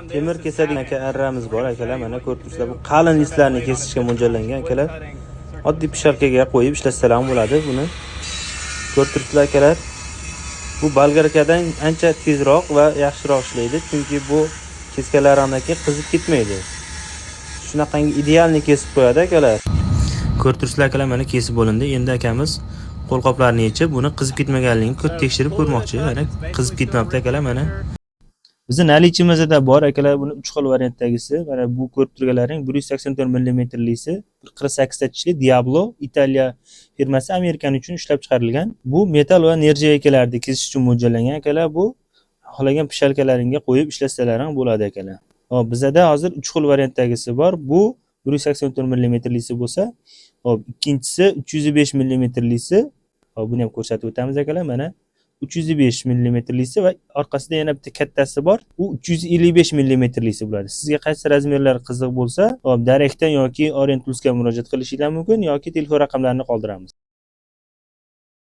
Temir kesadigan aka arramiz bor akalar. Mana ko'rib turibsizlar, bu qalin listlarni kesishga mo'ljallangan akalar. Oddiy pisharkaga qo'yib ishlasalar ham bo'ladi buni. Ko'rib turibsizlar akalar. Bu bolgarkadan ancha tezroq va yaxshiroq ishlaydi, chunki bu keskalarimizniki qizib ketmaydi. Shunaqangi idealni kesib qo'yadi akalar. Ko'rib turibsizlar akalar, mana kesib bo'lindi. Endi akamiz qo'lqoplarni yechib, buni qizib ketmaganligini tekshirib ko'rmoqchi. Mana qizib ketmabdi akalar mana. Bizning nalichimizda bor akalar, buni 3 xil variantdagisi. Mana bu ko'rib turganlaring 184 mmlisi, 48 tachli Diablo Italiya firmasi Amerikan uchun ishlab chiqarilgan. Bu metal va nerjavekalarni kesish uchun mo'ljallangan akalar. Bu xohlagan pishalkalaringga qo'yib ishlasalar ham bo'ladi akalar. Hop, bizda hozir 3 xil variantdagisi bor. Bu 184 mmlisi bo'lsa, hop, ikkinchisi 305 mmlisi. Hop, buni ham ko'rsatib o'tamiz akalar. Mana 305 mmlisi va orqasida yana bitta kattasi bor. U 355 mmlisi bo'ladi. Sizga qaysi razmerlar qiziq bo'lsa, hop, Directdan yoki Orient Plusga murojaat qilishingiz mumkin yoki telefon raqamlarini qoldiramiz.